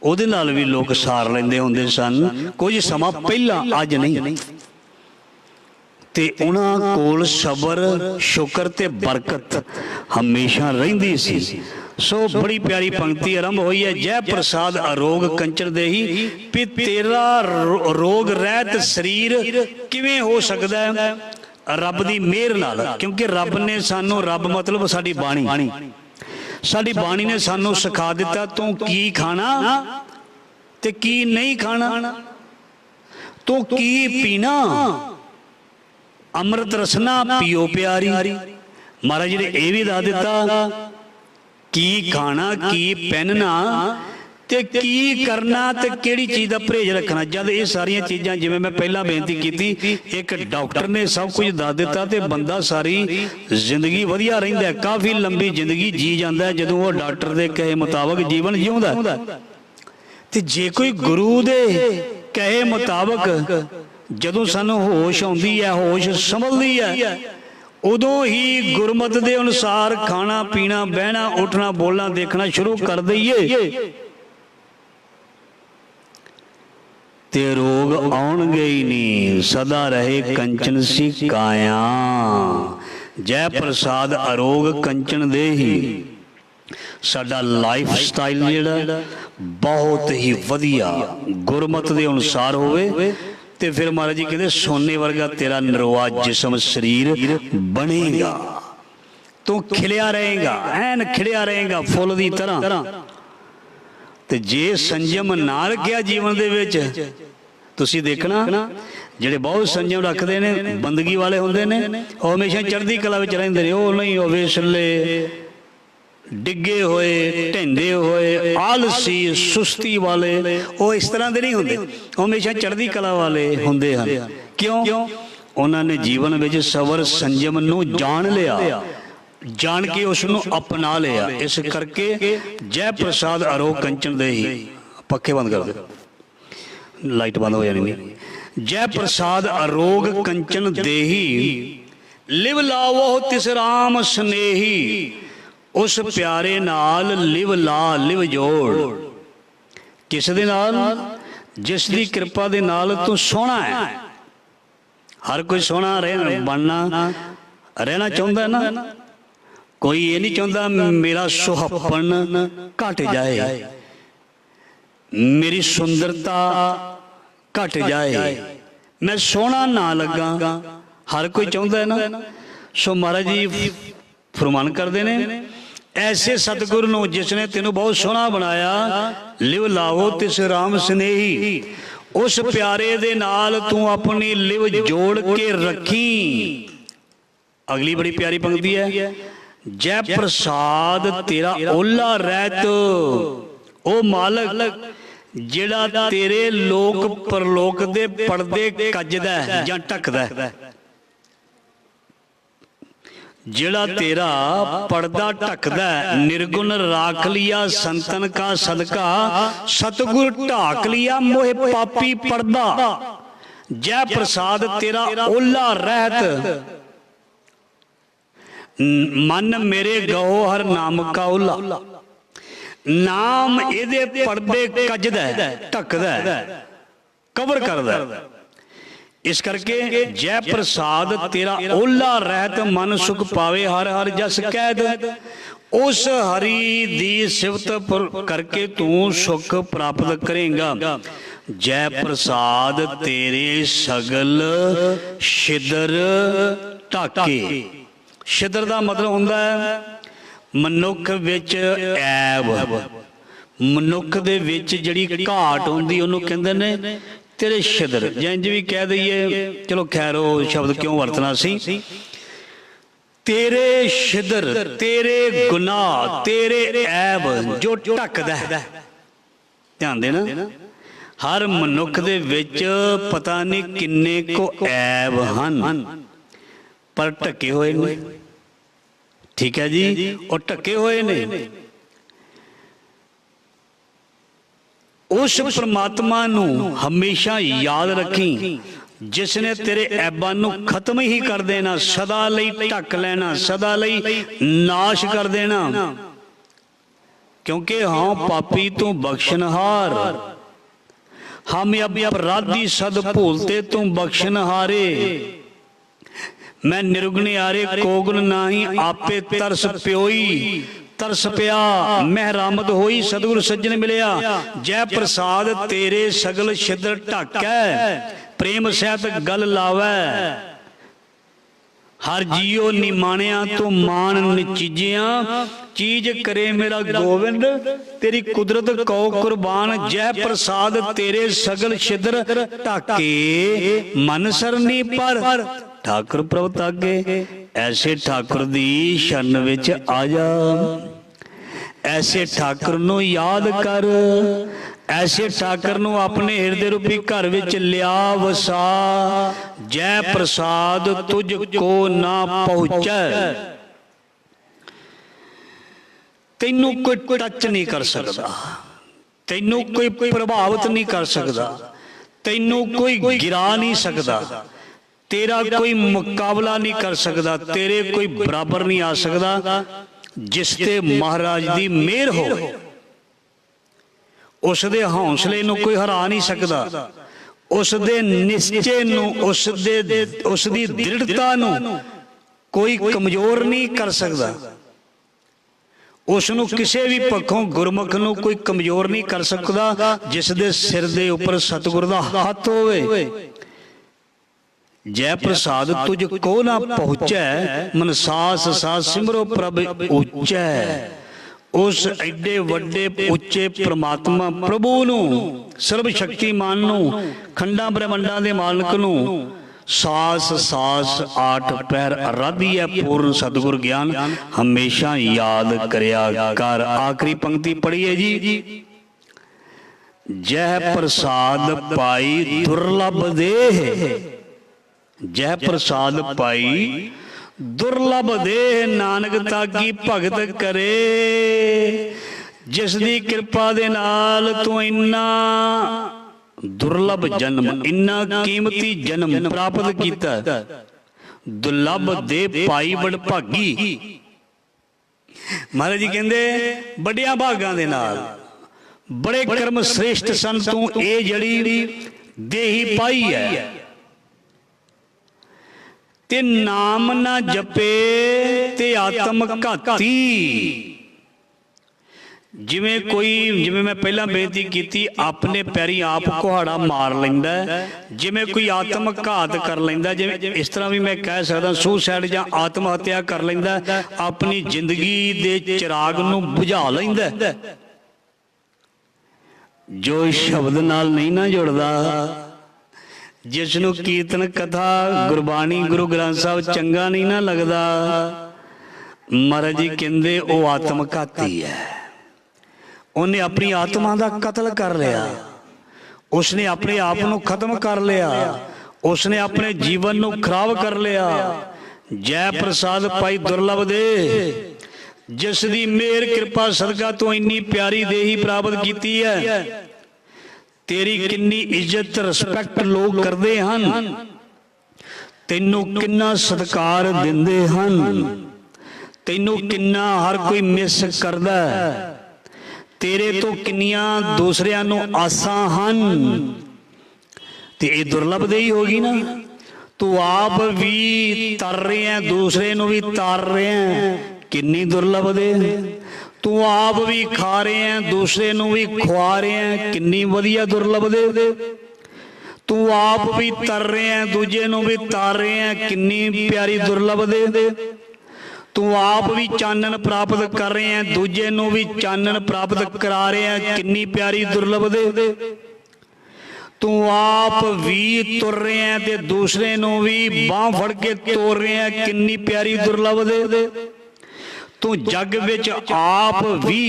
ਉਹਦੇ ਨਾਲ ਵੀ ਲੋਕ ਸਾਰ ਲੈਂਦੇ ਹੁੰਦੇ ਸਨ ਕੁਝ ਸਮਾਂ ਪਹਿਲਾਂ, ਅੱਜ ਨਹੀਂ। ਤੇ ਉਹਨਾਂ ਕੋਲ ਸਬਰ, ਸ਼ੁਕਰ ਤੇ ਬਰਕਤ ਹਮੇਸ਼ਾ ਰਹਿੰਦੀ ਸੀ। ਸੋ ਬੜੀ ਪਿਆਰੀ ਪੰਕਤੀ ਆਰੰਭ ਹੋਈ ਹੈ, ਜੈ ਪ੍ਰਸਾਦ ਅਰੋਗ ਕੰਚਨ ਦੇਹੀ, ਵੀ ਤੇਰਾ ਰੋਗ ਰਹਿਤ ਸਰੀਰ ਕਿਵੇਂ ਹੋ ਸਕਦਾ ਹੈ? ਰੱਬ ਦੀ ਮਿਹਰ ਨਾਲ। ਕਿਉਂਕਿ ਰੱਬ ਨੇ ਸਾਨੂੰ, ਰੱਬ ਮਤਲਬ ਸਾਡੀ ਬਾਣੀ, ਸਾਡੀ ਬਾਣੀ ਨੇ ਸਾਨੂੰ ਸਿਖਾ ਦਿੱਤਾ ਤੂੰ ਕੀ ਖਾਣਾ ਤੇ ਕੀ ਨਹੀਂ ਖਾਣਾ, ਤੂੰ ਕੀ ਪੀਣਾ। ਅੰਮ੍ਰਿਤ ਰਸਨਾ ਪੀਓ ਪਿਆਰੀ। ਮਹਾਰਾਜ ਜੀ ਨੇ ਇਹ ਵੀ ਦੱਸ ਦਿੱਤਾ ਕੀ ਖਾਣਾ, ਕੀ ਪਹਿਨਣਾ ਤੇ ਕੀ ਕਰਨਾ ਤੇ ਕਿਹੜੀ ਚੀਜ਼ ਦਾ ਪਰਹੇਜ਼ ਰੱਖਣਾ। ਜਦ ਇਹ ਸਾਰੀਆਂ ਚੀਜ਼ਾਂ, ਜਿਵੇਂ ਮੈਂ ਪਹਿਲਾਂ ਬੇਨਤੀ ਕੀਤੀ, ਇੱਕ ਡਾਕਟਰ ਨੇ ਸਭ ਕੁਝ ਦੱਸ ਦਿੱਤਾ ਤੇ ਬੰਦਾ ਸਾਰੀ ਜ਼ਿੰਦਗੀ ਵਧੀਆ ਰਹਿੰਦਾ, ਕਾਫੀ ਲੰਬੀ ਜ਼ਿੰਦਗੀ ਜੀ ਜਾਂਦਾ ਜਦੋਂ ਉਹ ਡਾਕਟਰ ਦੇ ਕਹੇ ਮੁਤਾਬਕ ਜੀਵਨ ਜਿਉਂਦਾ। ਤੇ ਜੇ ਕੋਈ ਗੁਰੂ ਦੇ ਕਹੇ ਮੁਤਾਬਕ ਜਦੋਂ ਸਾਨੂੰ ਹੋਸ਼ ਆਉਂਦੀ ਹੈ, ਹੋਸ਼ ਸੰਭਲਦੀ ਹੈ, ਉਦੋਂ ਹੀ ਗੁਰਮਤਿ ਦੇ ਅਨੁਸਾਰ ਖਾਣਾ ਪੀਣਾ, ਬਹਿਣਾ ਉੱਠਣਾ, ਬੋਲਣਾ, ਦੇਖਣਾ ਸ਼ੁਰੂ ਕਰ ਦਈਏ ਤੇ ਰੋਗ ਆਉਣਗੇ ਹੀ ਨਹੀਂ। ਸਦਾ ਰਹੇ ਕੰਚਨ ਸੀ ਕਾਇਆ, ਜੈ ਪ੍ਰਸਾਦ ਅਰੋਗ ਕੰਚਨ ਦੇਹੀ। ਸਾਡਾ ਲਾਈਫ ਸਟਾਈਲ ਜਿਹੜਾ ਬਹੁਤ ਹੀ ਵਧੀਆ ਗੁਰਮਤਿ ਦੇ ਅਨੁਸਾਰ ਹੋਵੇ ਤੇ ਫਿਰ ਮਹਾਰਾਜ ਜੀ ਕਹਿੰਦੇ ਸੋਨੇ ਵਰਗਾ ਤੇਰਾ ਨਿਰਵਾ ਜਿਸਮ ਸਰੀਰ ਬਣੇਗਾ, ਤੂੰ ਖਿਲਿਆ ਰਹੇਗਾ, ਐਨ ਖਿੜਿਆ ਰਹੇਗਾ ਫੁੱਲ ਦੀ ਤਰ੍ਹਾਂ। ਤੇ ਜੇ ਸੰਜਮ ਨਾ ਰੱਖਿਆ ਜੀਵਨ ਦੇ ਵਿੱਚ, ਤੁਸੀਂ ਦੇਖਣਾ ਜਿਹੜੇ ਬਹੁਤ ਸੰਜਮ ਰੱਖਦੇ ਨੇ, ਬੰਦਗੀ ਵਾਲੇ ਹੁੰਦੇ ਨੇ, ਉਹ ਹਮੇਸ਼ਾ ਚੜ੍ਹਦੀ ਕਲਾ ਵਿੱਚ ਰਹਿੰਦੇ ਨੇ। ਉਹ ਨਹੀਂ, ਉਹ ਵੇਸਲੇ, ਡਿੱਗੇ ਹੋਏ, ਢਹਿੰਦੇ ਹੋਏ, ਆਲਸੀ, ਸੁਸਤੀ ਵਾਲੇ, ਉਹ ਇਸ ਤਰ੍ਹਾਂ ਦੇ ਨਹੀਂ ਹੁੰਦੇ। ਉਹ ਹਮੇਸ਼ਾ ਚੜ੍ਹਦੀ ਕਲਾ ਵਾਲੇ ਹੁੰਦੇ ਹਨ। ਕਿਉਂ? ਉਹਨਾਂ ਨੇ ਜੀਵਨ ਵਿੱਚ ਸਬਰ ਸੰਜਮ ਨੂੰ ਜਾਣ ਲਿਆ, ਜਾਣ ਕੇ ਉਸ ਨੂੰ ਅਪਣਾ ਲਿਆ। ਇਸ ਕਰਕੇ ਜੈ ਪ੍ਰਸਾਦ ਅਰੋਗ ਕੰਚਨ ਦੇਹੀ। ਪੱਖੇ ਬੰਦ ਕਰ ਦਿਓ, ਲਾਈਟ ਬੰਦ ਹੋ ਜਾਣੀ ਨਹੀਂ। ਜੈ ਪ੍ਰਸਾਦ ਅਰੋਗ ਕੰਚਨ ਦੇਹੀ, ਲਿਵ ਲਾਵੋ ਤਿਸ ਰਾਮ ਸਨੇਹੀ। ਉਸ ਪਿਆਰੇ ਨਾਲ ਲਿਵ ਲਾ, ਲਿਵ ਜੋੜ। ਕਿਸ ਦੇ ਨਾਲ? ਜਿਸ ਦੀ ਕਿਰਪਾ ਦੇ ਨਾਲ ਤੂੰ ਸੋਹਣਾ ਹੈ। ਹਰ ਕੋਈ ਸੋਹਣਾ ਰਹਿਣਾ ਚਾਹੁੰਦਾ ਨਾ। ਕੋਈ ਇਹ ਨਹੀਂ ਚਾਹੁੰਦਾ ਮੇਰਾ ਸੁਹੱਪਣ ਘਟ ਜਾਏ, ਮੇਰੀ ਸੁੰਦਰਤਾ ਘਟ ਜਾਏ, ਮੈਂ ਸੋਹਣਾ ਨਾ ਲੱਗਾ। ਹਰ ਕੋਈ ਚਾਹੁੰਦਾ ਹੈ ਨਾ। ਸੋ ਮਹਾਰਾਜ ਜੀ ਫਰਮਾਨ ਕਰਦੇ ਨੇ, ਐਸੇ ਸਤਿਗੁਰੂ ਨੂੰ ਜਿਸ ਨੇ ਤੈਨੂੰ ਬਹੁਤ ਸੋਹਣਾ ਬਣਾਇਆ, ਲਿਵ ਲਾਵੋ ਤਿਸ ਰਾਮ ਸਨੇਹੀ। ਉਸ ਪਿਆਰੇ ਦੇ ਨਾਲ ਤੂੰ ਆਪਣੀ ਲਿਵ ਜੋੜ ਕੇ ਰੱਖੀ। ਅਗਲੀ ਬੜੀ ਪਿਆਰੀ ਪੰਕਤੀ ਹੈ, ਜੈ ਪ੍ਰਸਾਦ ਤੇਰਾ ਓਲਾ ਰਹਿਤ। ਉਹ ਮਾਲਕ ਜਿਹੜਾ ਤੇਰੇ ਲੋਕ ਪਰਲੋਕ ਦੇ ਪਰਦੇ ਕੱਜਦਾ ਜਾਂ ਢੱਕਦਾ, ਜਿਹੜਾ ਤੇਰਾ ਪਰਦਾ ਢੱਕਦਾ। ਨਿਰਗੁਣ ਰਾਖ ਲਿਆ ਸੰਤਨ ਕਾ ਸਦਕਾ, ਸਤਿਗੁਰ ਢਾਕ ਲਿਆ ਮੋਹਿ ਪਾਪੀ ਪਰਦਾ। ਜੈ ਪ੍ਰਸਾਦ ਤੇਰਾ ਓਲਾ ਰਹਿਤ, ਮਨ ਮੇਰੇ ਗਹੋ ਹਰ ਨਾਮ ਕਾ ਓਲਾ। ਨਾਮ ਇਹਦੇ ਪਰਦੇ ਕੱਜਦਾ, ਢੱਕਦਾ, ਕਵਰ ਕਰਦਾ। ਇਸ ਕਰਕੇ ਜੈ ਪ੍ਰਸਾਦ ਤੇਰਾ ਓਲਾ ਰਹਿਤ, ਮਨ ਸੁਖ ਪਾਵੇ ਹਰ ਹਰ ਜਸ ਕਹਿਦ। ਉਸ ਹਰੀ ਦੀ ਸਿਫਤ ਕਰਕੇ ਤੂੰ ਸੁਖ ਪ੍ਰਾਪਤ ਕਰੇਗਾ। ਜੈ ਪ੍ਰਸਾਦ ਤੇਰੇ ਸਗਲ ਛਿਦਰ ਢਾਕੇ। ਛਿਦਰ ਦਾ ਮਤਲਬ ਹੁੰਦਾ ਹੈ ਮਨੁੱਖ ਵਿੱਚ ਐਬ, ਮਨੁੱਖ ਦੇ ਵਿੱਚ ਜਿਹੜੀ ਘਾਟ ਹੁੰਦੀ ਉਹਨੂੰ ਕਹਿੰਦੇ ਨੇ ਤੇਰੇ ਛਿਦਰ। ਜਾਂ ਇੰਝ ਵੀ ਕਹਿ ਦਈਏ, ਚਲੋ ਖੈਰ ਉਹ ਸ਼ਬਦ ਕਿਉਂ ਵਰਤਣਾ ਸੀ। ਤੇਰੇ ਛਿਦਰ, ਤੇਰੇ ਗੁਨਾਹ, ਤੇਰੇ ਐਬ ਜੋ ਢੱਕਦਾ। ਧਿਆਨ ਦੇਣਾ, ਹਰ ਮਨੁੱਖ ਦੇ ਵਿੱਚ ਪਤਾ ਨਹੀਂ ਕਿੰਨੇ ਕੁ ਐਬ ਹਨ, ਪਰ ਢੱਕੇ ਹੋਏ ਨੇ। ਠੀਕ ਹੈ ਜੀ, ਉਹ ਢੱਕੇ ਹੋਏ ਨੇ। ਉਸ ਪ੍ਰਮਾਤਮਾ ਨੂੰ ਹਮੇਸ਼ਾ ਯਾਦ ਰੱਖੀ ਜਿਸ ਨੇ ਤੇਰੇ ਐਬਾਂ ਨੂੰ ਖਤਮ ਹੀ ਕਰ ਦੇਣਾ, ਸਦਾ ਲਈ ਢੱਕ ਲੈਣਾ, ਸਦਾ ਲਈ ਨਾਸ਼ ਕਰ ਦੇਣਾ। ਕਿਉਂਕਿ ਹਾਂ ਪਾਪੀ ਤੂੰ ਬਖਸ਼ਨਹਾਰ, ਹਮ ਅਪਰਾਧੀ ਸਦ ਭੂਲਤੇ ਤੂੰ ਬਖਸ਼ਨਹਾਰੇ। ਮੈਂ ਨਿਰਗੁਣਿਆਰੇ ਕੋਗੁਣ ਨਾਹੀ, ਆਪੇ ਤਰਸ ਪਿਓਈ। ਤਰਸ ਪਿਆ ਮਹਿਰਾਮਦ ਹੋਈ, ਸਤਿਗੁਰ ਸੱਜਣ ਮਿਲਿਆ। ਜੈ ਪ੍ਰਸਾਦ ਤੇਰੇ ਸਗਲ ਛਿਦਰ ਢਾਕੈ, ਪ੍ਰੇਮ ਸਹਿਤ ਗਲ ਲਾਵੈ। ਹਰ ਜੀਓ ਨਿਮਾਣਿਆ ਤੂੰ ਮਾਣ ਨਿਚੀਜਿਆ, ਚੀਜ਼ ਕਰੇ ਮੇਰਾ ਗੋਬਿੰਦ ਤੇਰੀ ਕੁਦਰਤ ਕਉ ਕੁਰਬਾਨ। ਜੈ ਪ੍ਰਸਾਦ ਤੇਰੇ ਸਗਲ ਛਿਦਰ ਢਾਕੇ, ਮਨ ਸਰਨੀ ਪਰ ਠਾਕੁਰ ਪ੍ਰਭ ਤਾਗੇ। ਐਸੇ ਠਾਕੁਰ ਦੀ ਸ਼ਰਨ ਵਿੱਚ ਆ ਜਾ, ਐਸੇ ਠਾਕੁਰ ਨੂੰ ਯਾਦ ਕਰ, ਐਸੇ ਠਾਕੁਰ ਨੂੰ ਆਪਣੇ ਹਿਰਦੇ ਰੂਪੀ ਘਰ ਵਿੱਚ ਲਿਆ ਵਸਾ। ਜੈ ਪ੍ਰਸਾਦ ਤੁਝ ਕੋ ਨਾ ਪਹੁੰਚੈ, ਤੈਨੂੰ ਕੋਈ ਟੱਚ ਨਹੀਂ ਕਰ ਸਕਦਾ, ਤੈਨੂੰ ਕੋਈ ਪ੍ਰਭਾਵਿਤ ਨਹੀਂ ਕਰ ਸਕਦਾ, ਤੈਨੂੰ ਕੋਈ ਗਿਰਾ ਨਹੀਂ ਸਕਦਾ, ਤੇਰਾ ਕੋਈ ਮੁਕਾਬਲਾ ਨਹੀਂ ਕਰ ਸਕਦਾ, ਤੇਰੇ ਕੋਈ ਬਰਾਬਰ ਨਹੀਂ ਆ ਸਕਦਾ। ਜਿਸ ਤੇ ਮਹਾਰਾਜ ਦੀ ਮਿਹਰ ਹੋਵੇ ਉਸ ਦੇ ਹੌਸਲੇ ਨੂੰ ਕੋਈ ਹਰਾ ਨਹੀਂ ਸਕਦਾ, ਉਸ ਦੇ ਨਿਸ਼ਚੇ ਨੂੰ, ਉਸ ਦੀ ਦ੍ਰਿੜਤਾ ਨੂੰ ਕੋਈ ਕਮਜ਼ੋਰ ਨਹੀਂ ਕਰ ਸਕਦਾ। ਉਸ ਨੂੰ ਕਿਸੇ ਵੀ ਪੱਖੋਂ ਗੁਰਮੁਖ ਨੂੰ ਕੋਈ ਕਮਜ਼ੋਰ ਨਹੀਂ ਕਰ ਸਕਦਾ ਜਿਸ ਦੇ ਸਿਰ ਦੇ ਉੱਪਰ ਸਤਿਗੁਰ ਦਾ ਹੱਥ ਹੋਵੇ। ਜੈ ਪ੍ਰਸਾਦ ਤੁਝ ਕੋ ਨਾ ਪਹੁੰਚੈ, ਮਨ ਸਾਸ ਸਾਸ ਸਿਮਰੋ ਪ੍ਰਭ ਉੱਚੈ। उस एडे वड्डे उच्चे परमात्मा प्रभु नूं, सर्व शक्तिमान नूं, खंडां ब्रह्मंडां दे मालक नूं सास सास आठ पैर आराध्य पूर्ण सतगुर ज्ञान हमेशा याद करया कर। आखिरी पंक्ति पढ़िए जी। जह प्रसाद पाई दुर्लभ देह, जह प्रसाद पाई दुर्लभ देह, नानक ताकी भगत करे। जिस दी कृपा दे नाल तू इन्ना दुर्लभ जन्म, इन्ना कीमती जन्म प्राप्त किया, दुर्लभ देह पाई बड़ भागी। महाराज जी कहते बड़िया भागां दे नाल, बड़े कर्म श्रेष्ठ सन तू ये जड़ी देही पाई है, ते नाम ना जपे ते आत्म घाती। जिमें कोई, जिमें मैं पहला बेनती की, अपने पैरी आप कुहाड़ा मार लेंदा, जिमें कोई आत्म घात कर लेंदा, जिमें इस तरह भी मैं कह सकदा सुसाइड या आत्म हत्या कर लेंदा, अपनी जिंदगी दे चिराग नूं बुझा लेंदा। जो शब्द नाल नहीं ना जुड़दा, जिसनों कीर्तन कथा गुरबाणी गुरु ग्रंथ साहब चंगा नहीं ना लगता, महाराज जी कहते वो आत्मघाती है। उन्हें अपनी आत्मा का कतल कर लिया, उसने अपने आप को खत्म कर लिया, उसने अपने जीवन को खराब कर लिया। जय प्रसाद पाई दुर्लभ दे, जिस दी मेहर कृपा सदका तो इन्नी प्यारी देही प्राप्त की है। तेरी किन्नी इज्जत रिस्पैक्ट लोग करते हैं, तेनों किन्ना सत्कार दिंदे हैं, तेनों किन्ना हर कोई मिस करदा, तेरे तो किन्नियां दूसरियां नूं आसां हन। ते ये दुर्लभ देही होगी ना। तू आप भी तर रहे हैं, दूसरे नूं भी तार रहे हैं, किन्नी दुर्लभ दे। तू आप भी खा रहे हैं, दूसरे नूं भी खुआ रहे हैं, किन्नी वधिया दुर्लभ दे। तू आप भी तर रहे हैं, दूजे नूं भी तार रहे हैं, किन्नी प्यारी दुर्लभ दे। तू आप भी चानन प्राप्त कर रहे हैं, दूजे नूं भी चानन प्राप्त करा रहे हैं, किन्नी प्यारी दुर्लभ दे। तू आप भी तुर रहे हैं ते दूसरे नूं भी बांह फड़ के तोड़ रहे हैं, किन्नी प्यारी दुर्लभ दे। तू जग विच आप भी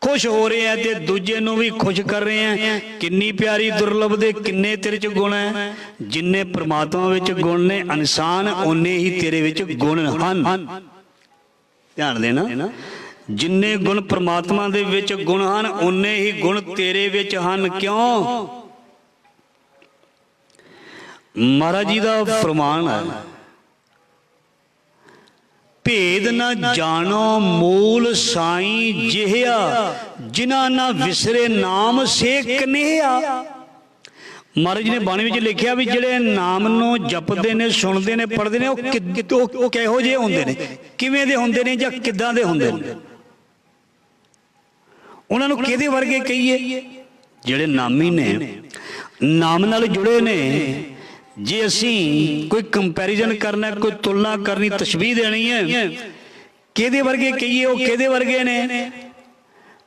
खुश हो रहे हैं ते दूजे नूं भी खुश कर रहे हैं, किन्नी प्यारी दुर्लभ दे। किन्ने तेरे च गुण है, जिन्ने परमात्मा विच गुण ने इंसान उन्ने ही तेरे विच गुण हन। ध्यान देना, जिन्ने गुण परमात्मा दे विच गुण हन उन्ने ही गुण तेरे विच हन। क्यों? महाराज जी दा फरमान है, भेद न जानो मूल साईं जिहिया, जिना ना विसरे नाम से कन्हैया। महाराज जी ने बाणी विच लिखिया भी जिहड़े नाम नूं जपदे ने, सुनदे ने, पढ़दे ने, वो किहो जिहे हुंदे ने, किवें दे हुंदे ने जां किदां दे हुंदे ने। उन्हां नूं किहदे वर्गे कहीए? जिहड़े नामी ने, नाम नाल जुड़े ने। जे असी कोई कंपैरिजन करना, कोई तुलना करनी, तशबीह देनी है, किहदे वर्गे कहिए, वो किहदे वर्गे ने?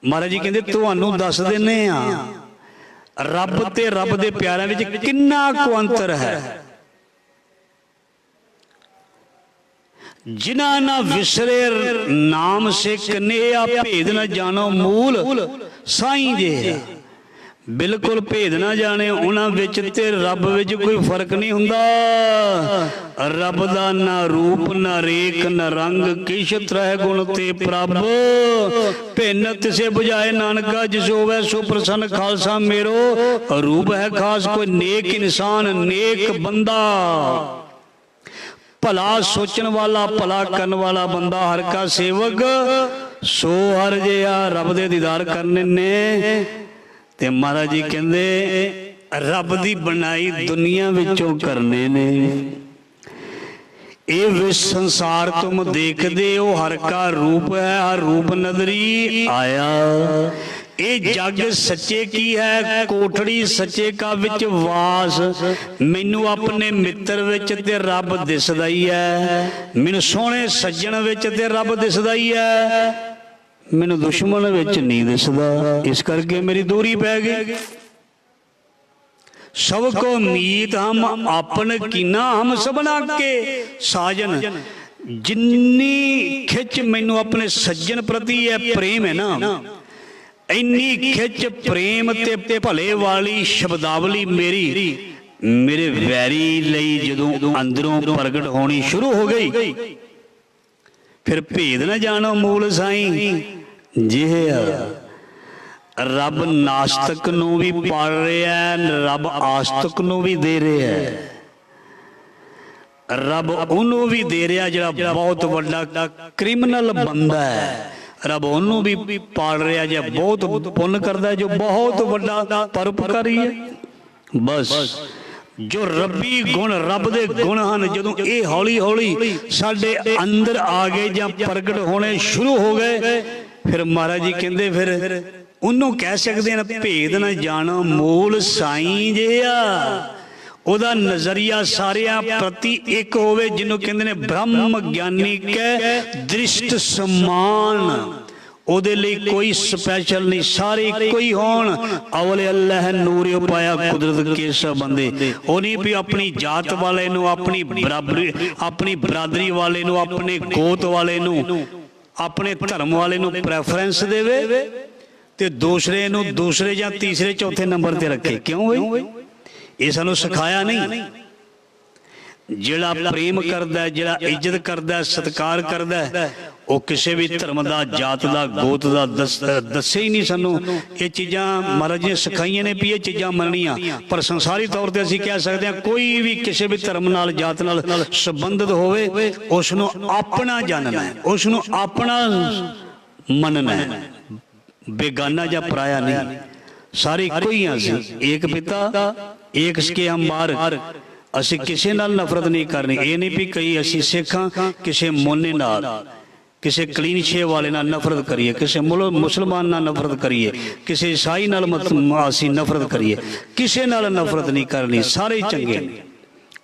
महाराज जी कहते तुहानूं दस दिंदे आ रब ते रब दे प्यारिਆਂ विच किन्ना को अंतर है। जिना ना विसरे नाम से कन्हैया, भेद न जानो मूल साईं जे। बिल्कुल भेद ना जाने उन्हां विच ते रब विच कोई फर्क नहीं हुंदा। रब दा ना रूप ना रेख ना रंग, किश त्रह गुण ते प्रभ। भिन्न तिसे बुझाए नानका, जिस होवे सो प्रसन्न खालसा मेरो। रूप है खास कोई नेक इंसान, नेक बंदा, भला सोचन वाला, भला करन वाला बंदा, हर का सेवक सो हर जिहा। रब दे दीदार करने ने ते महाराज जी कहते रब दी बनाई दुनिया विचों करने ने। ये संसार तुम देखदे हो, हर का रूप है, हर रूप नदरी आया। ये जग सच्चे की है, कोठड़ी सच्चे का विच वास। मैनू अपने मित्र विच ते रब दिसदा ही है, मैनू सोहणे सज्जण विच ते रब दिसदा ही है। मैनू दुश्मन विच नहीं दिसदा, इस करके मेरी दूरी पै गई। सबको मीत हम आपन कीना, हम सबना के साजन। जिन्नी खिच मैनू अपने सज्जन प्रति है प्रेम है ना, इन्नी खिच प्रेम ते भले वाली शब्दावली मेरी मेरे वैरी लई जदों अंदरों प्रगट होनी शुरू हो गई, फिर भेद ना जानो मूल साईं जिहे रब नास्तिक नूं भी पाल रहा है, रब आस्तिक नूं भी दे रहा है, रब उन्हों भी दे रहा जिहड़ा बहुत वड्डा क्रिमिनल बंदा है, रब उन्हों भी पाल रहा जो बहुत पुण्य करता है, जो बहुत वड्डा परोपकारी है। बस जो रबी गुण रब दे गुण हैं जदों ये हौली हौली साडे अंदर आ गए या प्रगट होने शुरू हो गए, फिर महाराज जी कहते फिर उन्होंने कह सकते हैं भेद ना जानो मूल साईं जे आ, ओदा नजरिया सारिया प्रति एक होवे, जिन्हों कहते हैं ब्रह्म ज्ञानी के दृष्ट समान, ओदे लिए कोई स्पैशल नहीं, सारे इको ही होन। अवले अल्लाह नूर पाया कुदरत के सब बंदे, वो नहीं भी अपनी जात वाले नू, अपनी बराबरी, अपनी बरादरी वाले नू, अपने गोत वाले नू, अपने धर्म वाले नू प्रेफरेंस देवे ते दूसरे नू दूसरे या तीसरे चौथे नंबर ते रखे। क्यों भाई? ये सानू सिखाया नहीं। जिहड़ा प्रेम करदा है, जिहड़ा इज्जत करदा है, सत्कार करदा है, वो किसी भी धर्म का, जात का, गोत का दसे ही नहीं सानू। ये चीज़ां महाराज ने सिखाइया ने भी ये चीज़ां मननियां, पर संसारी तौर पर असीं कह सकते हैं कोई भी किसी भी धर्म नाल, जात नाल संबंधित होवे, उसनूं अपना जानना है, उसनूं अपना मनना है, बेगाना या पराया नहीं। सारे इको ही असीं, एक पिता एक के हम बाहर। असी किसी नाल नफरत नहीं करनी। ये नहीं भी कई असी सिख हाँ किसी मोने नाल, किसी क्लीनशे वाले नाल नफरत करिए, किसी मुसलमान नाल नफरत करिए, किसी ईसाई नाल असी नफरत करिए, किसी नाल नफरत नहीं करनी। सारे चंगे,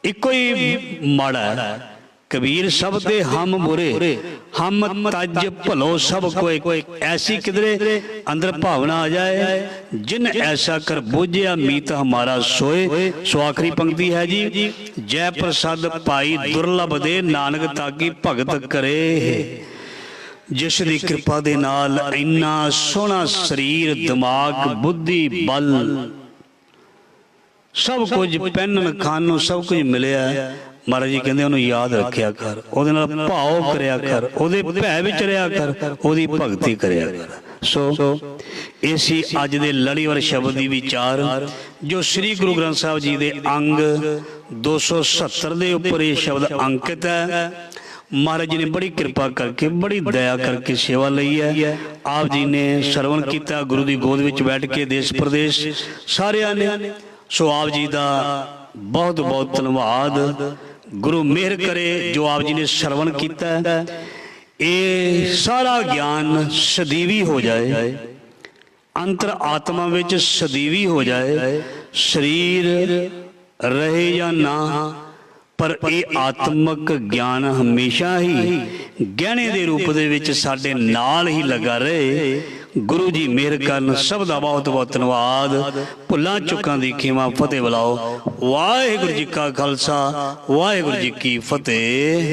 इको ही माड़ा है। कबीर सब दे हम बुरे, हम तज भलो सब कोई। ऐसी किधरे अंदर भावना आ जाए, जिन ऐसा कर बूझिया मीत हमारा सोए। सो आखिरी पंक्ति है जी, जय प्रसाद पाई दुर्लभ दे, नानक ताकी भगत करे। जिस दी कृपा दे नाल इन्ना सोहना शरीर, दिमाग, बुद्धि, बल सब कुछ पहनन खान सब कुछ मिलिया। महाराज जी कहते उन्होंने याद रखिया कर, ਉਹਦੇ ਨਾਲ ਭਾਵ ਕਰਿਆ ਕਰ, ਉਹਦੇ ਭੈ ਵਿੱਚ ਰਿਹਾ ਕਰ, ਉਹਦੀ ਭਗਤੀ ਕਰਿਆ ਕਰ। ਸੋ ਇਹ ਸੀ ਅੱਜ ਦੇ ਲੜੀਵਾਰ ਸ਼ਬਦ ਦੀ ਵਿਚਾਰ, ਜੋ ਸ੍ਰੀ ਗੁਰੂ ਗ੍ਰੰਥ ਸਾਹਿਬ ਜੀ ਦੇ ਅੰਗ 270 ਦੇ ਉੱਪਰ ਇਹ ਸ਼ਬਦ ਅੰਕਿਤ ਹੈ। महाराज जी ने बड़ी कृपा करके, बड़ी दया करके सेवा लई है। आप जी ने श्रवण किया, गुरु की गोद में बैठ के देश प्रदेश सारिया ने। सो आप जी का बहुत बहुत धन्यवाद। गुरु मेहर करे जो आप जी ने श्रवण किया, ये सारा ज्ञान सदीवी हो जाए, अंतर आत्मा विच सदीवी हो जाए। शरीर रहे या ना, पर यह आत्मक ज्ञान हमेशा ही गहने के रूप दे साडे नाल ही लगा रहे। गुरु जी मेहर करन। सब का बहुत बहुत धन्यवाद। भुलां चुकां दी खीमा फतेह बुलाओ। वाहिगुरू जी का खालसा, वाहिगुरू जी की फतेह।